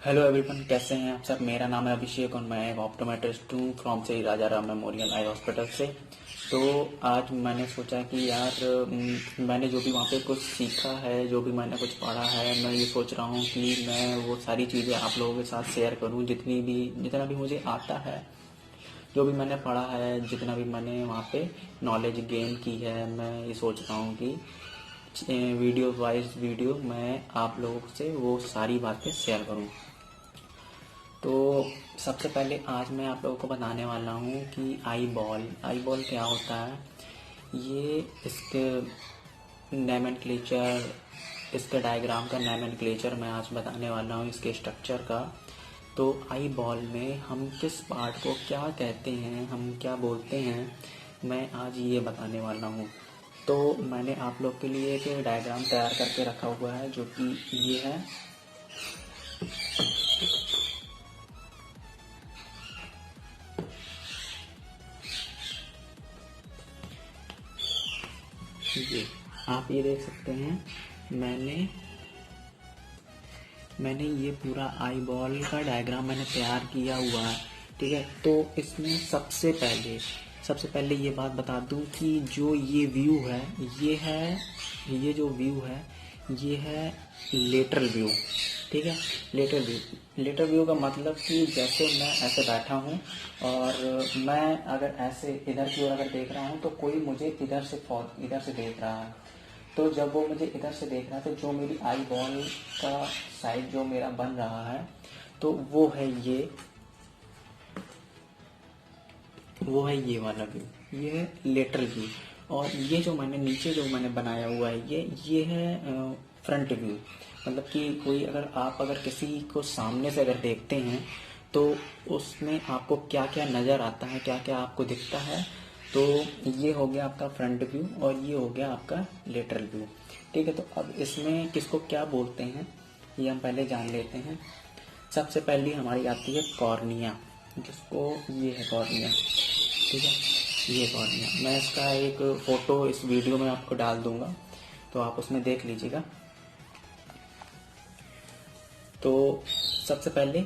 Hello everyone, कैसे हैं आप सब। मेरा नाम है अभिषेक और मैं एक ऑप्टोमेट्रिस्ट हूँ फ्रॉम से राजा राम मेमोरियल आई हॉस्पिटल से। तो आज मैंने सोचा कि यार मैंने जो भी वहाँ पे कुछ सीखा है, जो भी मैंने कुछ पढ़ा है, मैं ये सोच रहा हूँ कि मैं वो सारी चीज़ें आप लोगों के साथ शेयर करूँ। जितना भी मुझे आता है, जो भी मैंने पढ़ा है, जितना भी मैंने वहाँ पे नॉलेज गेन की है, मैं ये सोच रहा हूँ कि वीडियो वाइज वीडियो मैं आप लोगों से वो सारी बातें शेयर करूँ। तो सबसे पहले आज मैं आप लोगों को बताने वाला हूँ कि आई बॉल क्या होता है। ये इसके नोमेनक्लेचर, इसके डायग्राम का नोमेनक्लेचर मैं आज बताने वाला हूँ, इसके स्ट्रक्चर का। तो आई बॉल में हम किस पार्ट को क्या कहते हैं, हम क्या बोलते हैं, मैं आज ये बताने वाला हूँ। तो मैंने आप लोग के लिए एक डायग्राम तैयार करके रखा हुआ है, जो कि ये है। ये आप ये देख सकते हैं, मैंने मैंने ये पूरा आई बॉल का डायग्राम मैंने तैयार किया हुआ है। ठीक है, तो इसमें सबसे पहले ये बात बता दूं कि जो ये व्यू है, ये जो व्यू है, ये है लेटरल व्यू। ठीक है, लेटरल व्यू का मतलब कि जैसे मैं ऐसे बैठा हूँ और मैं अगर ऐसे इधर की ओर अगर देख रहा हूँ तो कोई मुझे इधर से देख रहा है। तो जब वो मुझे इधर से देख रहा है, तो जो मेरी आई बॉल का साइज जो मेरा बन रहा है, तो वो है ये वाला व्यू, ये है लेटरल व्यू। और ये जो मैंने नीचे जो मैंने बनाया हुआ है, ये है फ्रंट व्यू। मतलब कि अगर किसी को सामने से अगर देखते हैं तो उसमें आपको क्या क्या नज़र आता है, क्या क्या आपको दिखता है। तो ये हो गया आपका फ्रंट व्यू और ये हो गया आपका लेटरल व्यू। ठीक है, तो अब इसमें किसको क्या बोलते हैं ये हम पहले जान लेते हैं। सबसे पहली हमारी आती है कॉर्निया, जिसको ये है कॉर्निया। ठीक है, ये कॉर्निया, मैं इसका एक फ़ोटो इस वीडियो में आपको डाल दूंगा, तो आप उसमें देख लीजिएगा। तो सबसे पहले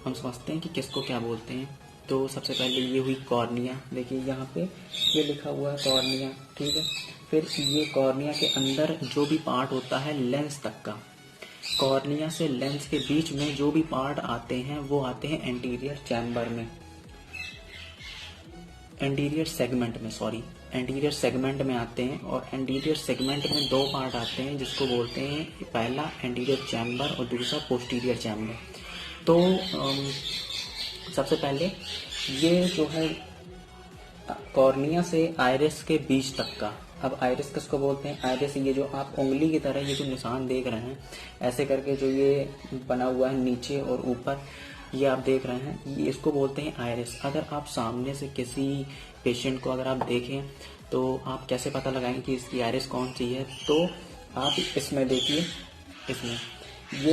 हम समझते हैं कि किसको क्या बोलते हैं। तो सबसे पहले ये हुई कॉर्निया, देखिए यहाँ पे ये लिखा हुआ है कॉर्निया। ठीक है, फिर ये कॉर्निया के अंदर जो भी पार्ट होता है लेंस तक का, कॉर्निया से लेंस के बीच में जो भी पार्ट आते हैं वो आते हैं एंटीरियर चैम्बर में, एंटीरियर सेगमेंट में आते हैं। और एंटीरियर सेगमेंट में दो पार्ट आते हैं, जिसको बोलते हैं पहला एंटीरियर चैम्बर और दूसरा पोस्टीरियर चैम्बर। तो सबसे पहले ये जो है कॉर्निया से आइरिस के बीच तक का। अब आइरिस किसको बोलते हैं? आइरिस ये जो आप उंगली की तरह ये जो निशान देख रहे हैं ऐसे करके, जो ये बना हुआ है नीचे और ऊपर, ये आप देख रहे हैं, ये इसको बोलते हैं आइरिस। अगर आप सामने से किसी पेशेंट को अगर आप देखें तो आप कैसे पता लगाएंगे कि इसकी आइरिस कौन सी है? तो आप इसमें देखिए, इसमें ये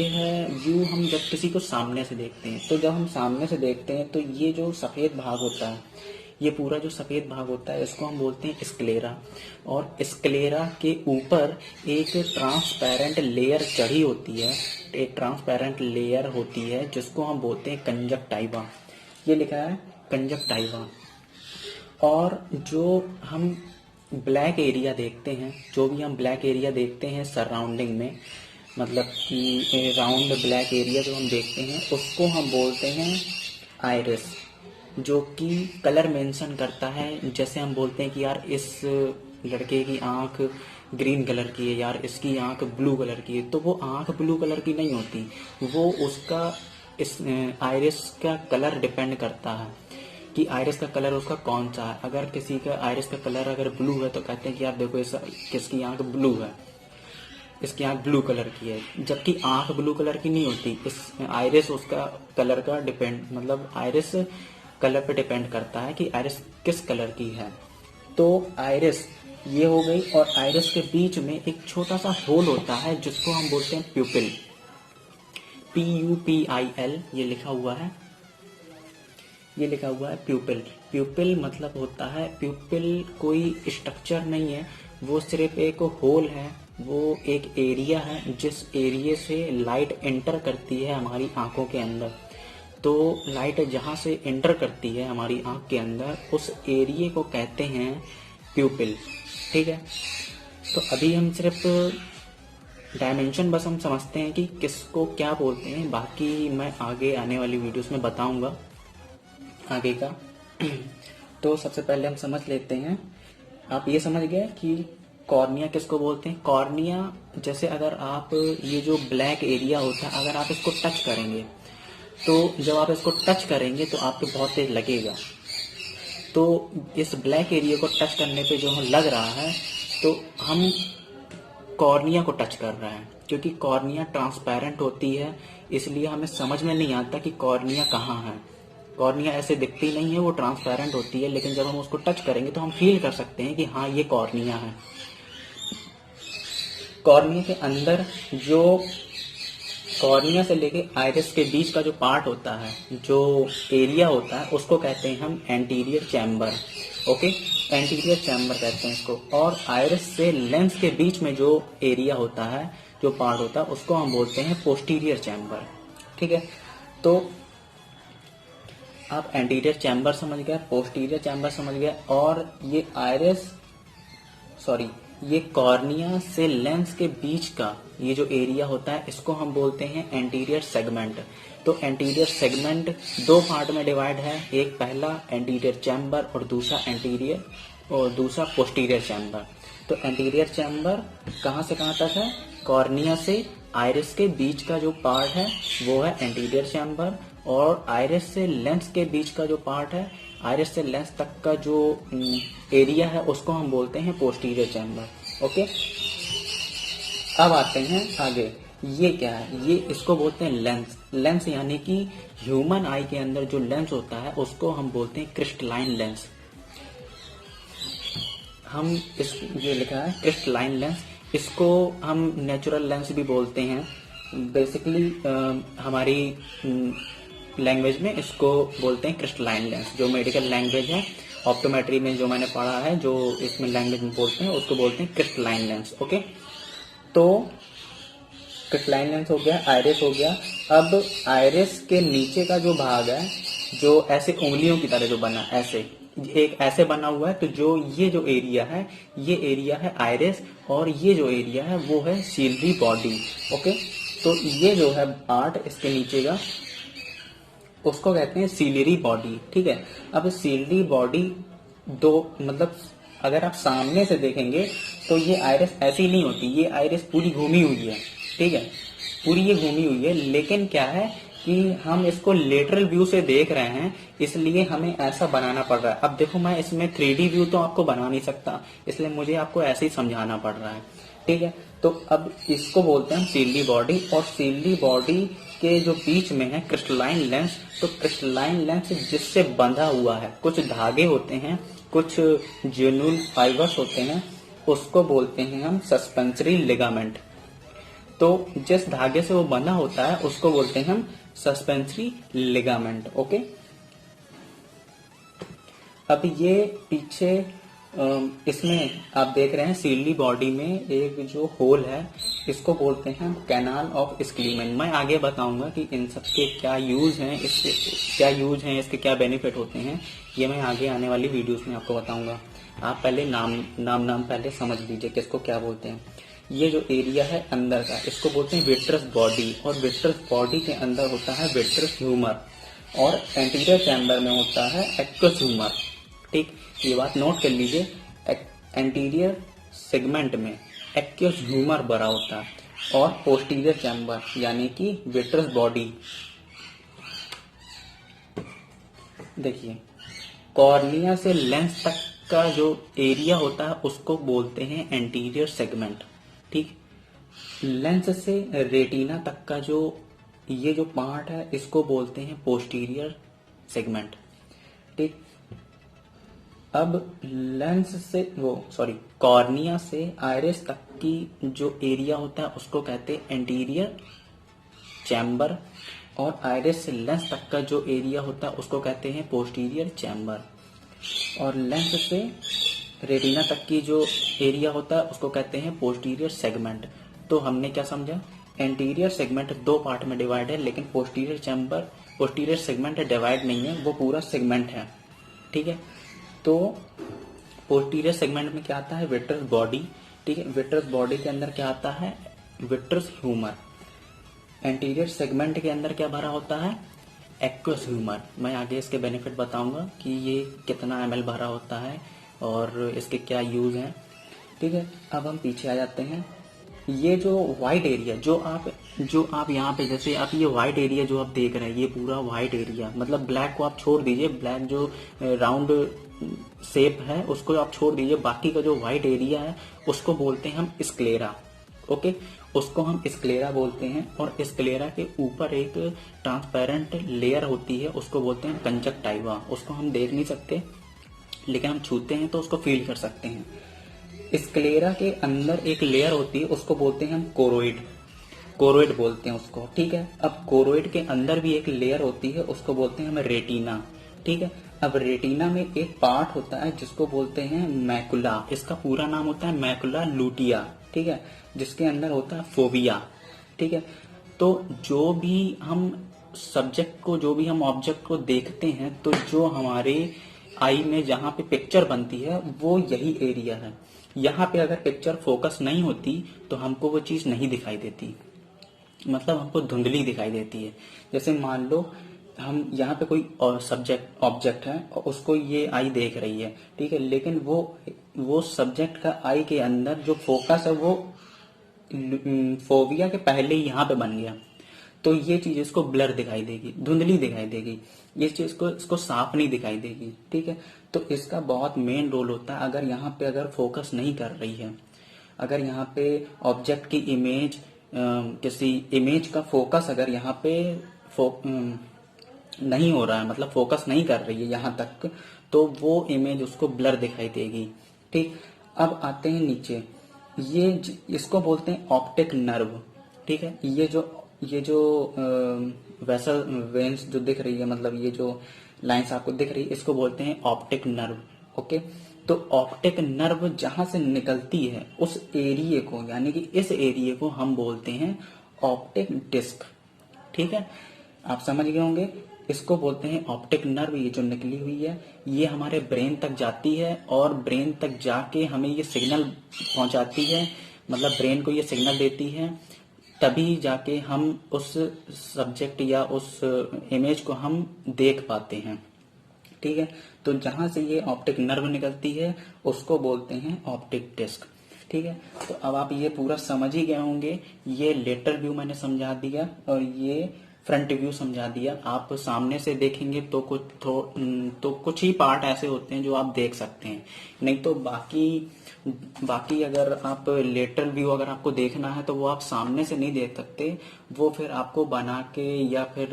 है व्यू। हम जब किसी को सामने से देखते हैं, तो जब हम सामने से देखते हैं तो ये जो सफ़ेद भाग होता है, ये पूरा जो सफ़ेद भाग होता है, इसको हम बोलते हैं स्क्लेरा। और स्क्लेरा के ऊपर एक ट्रांसपेरेंट लेयर चढ़ी होती है, एक ट्रांसपेरेंट लेयर होती है, जिसको हम बोलते हैं कंजक्टाइवा। ये लिखा है कंजक्टाइवा। और जो हम ब्लैक एरिया देखते हैं, जो भी हम ब्लैक एरिया देखते हैं सराउंडिंग में, मतलब कि राउंड ब्लैक एरिया जो हम देखते हैं, उसको हम बोलते हैं आइरिस, जो कि कलर मेंशन करता है। जैसे हम बोलते हैं कि यार इस लड़के की आंख ग्रीन कलर की है, यार इसकी आंख ब्लू कलर की है, तो वो आंख ब्लू कलर की नहीं होती, वो उसका इस आइरिस का कलर डिपेंड करता है कि आइरिस का कलर उसका कौन सा है। अगर किसी का आइरिस का कलर अगर ब्लू है तो कहते हैं कि यार देखो इस किसकी आंख ब्लू है, इसकी आंख ब्लू कलर की है, जबकि आंख ब्लू कलर की नहीं होती। इस आइरिस उसका कलर का डिपेंड, मतलब आइरिस कलर पे डिपेंड करता है कि आइरिस किस कलर की है। तो आइरिस ये हो गई, और आइरिस के बीच में एक छोटा सा होल होता है, जिसको हम बोलते हैं प्यूपिल, PUPIL ये लिखा हुआ है, ये लिखा हुआ है प्यूपिल। प्यूपिल मतलब होता है, प्यूपिल कोई स्ट्रक्चर नहीं है, वो सिर्फ एक होल है वो एक एरिया है जिस एरिया से लाइट एंटर करती है हमारी आंखों के अंदर। तो लाइट जहाँ से एंटर करती है हमारी आंख के अंदर, उस एरिया को कहते हैं प्यूपिल। ठीक है, तो अभी हम सिर्फ डायमेंशन बस हम समझते हैं कि किसको क्या बोलते हैं, बाकी मैं आगे आने वाली वीडियोस में बताऊंगा आगे का। तो सबसे पहले हम समझ लेते हैं, आप ये समझ गए कि कॉर्निया किसको बोलते हैं। कॉर्निया, जैसे अगर आप ये जो ब्लैक एरिया होता है, अगर आप इसको टच करेंगे तो जब आप इसको टच करेंगे तो आपको बहुत तेज लगेगा। तो इस ब्लैक एरिया को टच करने पे जो हमें लग रहा है, तो हम कॉर्निया को टच कर रहे हैं, क्योंकि कॉर्निया ट्रांसपेरेंट होती है, इसलिए हमें समझ में नहीं आता कि कॉर्निया कहाँ है। कॉर्निया ऐसे दिखती नहीं है, वो ट्रांसपेरेंट होती है, लेकिन जब हम उसको टच करेंगे तो हम फील कर सकते हैं कि हाँ ये कॉर्निया है। कॉर्निया के अंदर जो कॉर्निया से लेके आइरिस के बीच का जो पार्ट होता है, जो एरिया होता है, उसको कहते हैं हम anterior chamber. Okay, anterior chamber कहते हैं इसको। और आइरिस से लेंस के बीच में जो एरिया होता है, जो पार्ट होता है, उसको हम बोलते हैं पोस्टीरियर चैम्बर। ठीक है, तो आप एंटीरियर चैम्बर समझ गए, पोस्टीरियर चैम्बर समझ गए, और ये ये कॉर्निया से लेंस के बीच का ये जो एरिया होता है, इसको हम बोलते हैं एंटीरियर सेगमेंट। तो एंटीरियर सेगमेंट दो पार्ट में डिवाइड है, एक पहला एंटीरियर चैम्बर और दूसरा पोस्टीरियर चैम्बर। तो एंटीरियर चैम्बर कहाँ से कहाँ तक है, कॉर्निया से आइरिस के बीच का जो पार्ट है वो है एंटीरियर चैम्बर, और आइरिस से लेंस के बीच का जो पार्ट है, आइरिस से लेंस तक का जो एरिया है, उसको हम बोलते हैं पोस्टीरियर चैम्बर। ओके, अब आते हैं आगे। ये क्या है, ये इसको बोलते हैं लेंस। लेंस यानी कि ह्यूमन आई के अंदर जो लेंस होता है उसको हम बोलते हैं क्रिस्टलाइन लेंस। ये लिखा है क्रिस्टलाइन लेंस, इसको हम नेचुरल लेंस भी बोलते हैं। बेसिकली हमारी लैंग्वेज में इसको बोलते हैं क्रिस्टलाइन लेंस। जो मेडिकल लैंग्वेज है, ऑप्टोमेट्री में जो मैंने पढ़ा है, जो इसमें लैंग्वेज में बोलते हैं, उसको बोलते हैं क्रिस्टलाइन लेंस। ओके, तो क्रिस्टलाइन लेंस हो गया, आइरिस हो गया। अब आइरिस के नीचे का जो भाग है, जो ऐसे उंगलियों की तरह जो बना, ऐसे बना हुआ है, तो ये जो एरिया है, ये एरिया है आइरिस, और ये जो एरिया है वो है सीलरी बॉडी। ओके, तो ये जो है पार्ट इसके नीचे का, उसको कहते हैं सीलरी बॉडी। ठीक है, अब सीलरी बॉडी मतलब अगर आप सामने से देखेंगे तो ये आइरिस ऐसी नहीं होती, ये आइरिस पूरी घूमी हुई है। ठीक है, पूरी ये घूमी हुई है, लेकिन क्या है कि हम इसको लेटरल व्यू से देख रहे हैं, इसलिए हमें ऐसा बनाना पड़ रहा है। अब देखो, मैं इसमें 3D व्यू तो आपको बना नहीं सकता, इसलिए मुझे आपको ऐसे ही समझाना पड़ रहा है। ठीक है, तो अब इसको बोलते हैं सीलरी बॉडी, और सीलरी बॉडी के जो बीच में है क्रिस्टलाइन लेंस। तो क्रिस्टलाइन लेंस जिससे बंधा हुआ है, कुछ धागे होते हैं, कुछ जेन्युइन फाइबर्स होते हैं, उसको बोलते हैं हम सस्पेंसरी लिगामेंट। तो जिस धागे से वो बंधा होता है उसको बोलते हैं हम सस्पेंसरी लिगामेंट। ओके, अब ये पीछे इसमें आप देख रहे हैं सीलरी बॉडी में एक जो होल है, इसको बोलते हैं कैनाल ऑफ स्क्लीमेन। मैं आगे बताऊंगा कि इन सब के क्या यूज हैं, इसके क्या बेनिफिट होते हैं, ये मैं आगे आने वाली वीडियोस में आपको बताऊंगा। आप पहले नाम पहले समझ लीजिए किसको क्या बोलते हैं। ये जो एरिया है अंदर का, इसको बोलते हैं विट्रस बॉडी, और विट्रस बॉडी के अंदर होता है विट्रस ह्यूमर, और एंटीरियर चैम्बर में होता है एक्वस ह्यूमर। ठीक, ये बात नोट कर लीजिए, एंटीरियर सेगमेंट में एक्वस ह्यूमर भरा होता है, और पोस्टीरियर चैम्बर यानी कि विट्रस बॉडी। देखिए, कॉर्निया से लेंस तक का जो एरिया होता है उसको बोलते हैं एंटीरियर सेगमेंट। ठीक, लेंस से रेटिना तक का ये जो पार्ट है, इसको बोलते हैं पोस्टीरियर सेगमेंट। ठीक, अब कॉर्निया से आइरिस तक की जो एरिया होता है उसको कहते हैं एंटीरियर चैम्बर, और आइरिस से लेंस तक का जो एरिया होता है उसको कहते हैं पोस्टीरियर चैम्बर। और लेंस से रेटिना तक की जो एरिया होता है उसको कहते हैं पोस्टीरियर सेगमेंट। तो हमने क्या समझा, एंटीरियर सेगमेंट दो पार्ट में डिवाइड है, लेकिन पोस्टीरियर सेगमेंट डिवाइड नहीं है, वो पूरा सेगमेंट है। ठीक है, तो पोस्टीरियर सेगमेंट में क्या आता है, विट्रस बॉडी। ठीक है, विट्रस बॉडी के अंदर क्या आता है, विट्रस ह्यूमर। एंटीरियर सेगमेंट के अंदर क्या भरा होता है, एक्वस ह्यूमर। मैं आगे इसके बेनिफिट बताऊंगा कि ये कितना ml भरा होता है और इसके क्या यूज हैं। ठीक है, अब हम पीछे आ जाते हैं। ये जो वाइट एरिया जो आप यहाँ पे, जैसे आप ये वाइट एरिया जो आप देख रहे हैं, ये पूरा वाइट एरिया, मतलब ब्लैक को आप छोड़ दीजिए, ब्लैक जो राउंड शेप है उसको आप छोड़ दीजिए, बाकी का जो वाइट एरिया है उसको बोलते हैं हम स्क्लेरा। ओके, उसको हम स्क्लेरा बोलते हैं। और स्क्लेरा के ऊपर एक ट्रांसपेरेंट लेयर होती है, उसको बोलते हैं कंजक्टाइवा। उसको हम देख नहीं सकते, लेकिन हम छूते हैं तो उसको फील कर सकते हैं। स्क्लेरा के अंदर एक लेयर होती है, उसको बोलते हैं हम कोरोइड बोलते हैं उसको। ठीक है, अब कोरोइड के अंदर भी एक लेयर होती है, उसको बोलते हैं हम रेटिना। ठीक है, अब रेटिना में एक पार्ट होता है जिसको बोलते हैं मैकुला। इसका पूरा नाम होता है मैकुला लूटिया। ठीक है, जिसके अंदर होता है फोविया। ठीक है, तो जो भी हम ऑब्जेक्ट को देखते हैं, तो जो हमारे आई में जहाँ पे पिक्चर बनती है वो यही एरिया है। यहाँ पे अगर पिक्चर फोकस नहीं होती तो हमको वो चीज नहीं दिखाई देती, मतलब हमको धुंधली दिखाई देती है। जैसे मान लो हम यहाँ पे कोई ऑब्जेक्ट है और उसको ये आई देख रही है। ठीक है, लेकिन वो सब्जेक्ट का आई के अंदर जो फोकस है वो फोविया के पहले ही यहाँ पे बन गया, तो ये चीज इसको ब्लर दिखाई देगी, धुंधली दिखाई देगी, ये चीज को इसको साफ नहीं दिखाई देगी। ठीक है, तो इसका बहुत मेन रोल होता है। अगर यहाँ पे अगर फोकस नहीं कर रही है, अगर यहाँ पे ऑब्जेक्ट की इमेज, किसी इमेज का फोकस अगर यहाँ पे नहीं हो रहा है, मतलब फोकस नहीं कर रही है यहाँ तक, तो वो इमेज उसको ब्लर दिखाई देगी। ठीक, अब आते हैं नीचे, इसको बोलते हैं ऑप्टिक नर्व। ठीक है, ये जो वेसल वेन्स जो दिख रही है, मतलब ये जो लाइंस आपको दिख रही है, इसको बोलते हैं ऑप्टिक नर्व। ओके, तो ऑप्टिक नर्व जहां से निकलती है उस एरिए को, यानी कि इस एरिए को हम बोलते हैं ऑप्टिक डिस्क। ठीक है, आप समझ गए होंगे, इसको बोलते हैं ऑप्टिक नर्व। ये जो निकली हुई है ये हमारे ब्रेन तक जाती है और ब्रेन तक जाके हमें ये सिग्नल पहुंचाती है, मतलब ब्रेन को ये सिग्नल देती है, तभी जाके हम उस सब्जेक्ट या उस इमेज को हम देख पाते हैं। ठीक है, तो जहां से ये ऑप्टिक नर्व निकलती है उसको बोलते हैं ऑप्टिक डिस्क। ठीक है, तो अब आप ये पूरा समझ ही गए होंगे। ये लेटरल व्यू मैंने समझा दिया और ये फ्रंट व्यू समझा दिया। आप सामने से देखेंगे तो कुछ ही पार्ट ऐसे होते हैं जो आप देख सकते हैं, नहीं तो बाकी अगर आप लेटरल व्यू अगर आपको देखना है तो वो आप सामने से नहीं देख सकते, वो फिर आपको बना के या फिर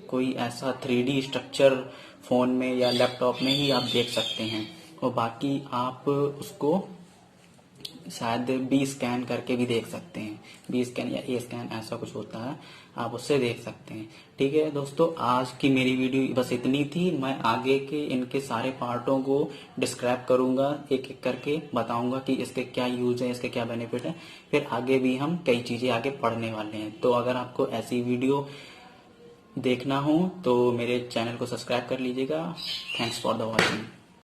कोई ऐसा 3D स्ट्रक्चर फोन में या लैपटॉप में ही आप देख सकते हैं। और बाकी आप उसको शायद बी स्कैन करके भी देख सकते हैं, बी स्कैन या ए स्कैन ऐसा कुछ होता है, आप उससे देख सकते हैं। ठीक है दोस्तों, आज की मेरी वीडियो बस इतनी थी। मैं आगे के इनके सारे पार्टों को डिस्क्राइब करूंगा, एक एक करके बताऊंगा कि इसके क्या यूज है, इसके क्या बेनिफिट है। फिर आगे भी हम कई चीजें आगे पढ़ने वाले हैं। तो अगर आपको ऐसी वीडियो देखना हो तो मेरे चैनल को सब्सक्राइब कर लीजिएगा। Thanks for the watching.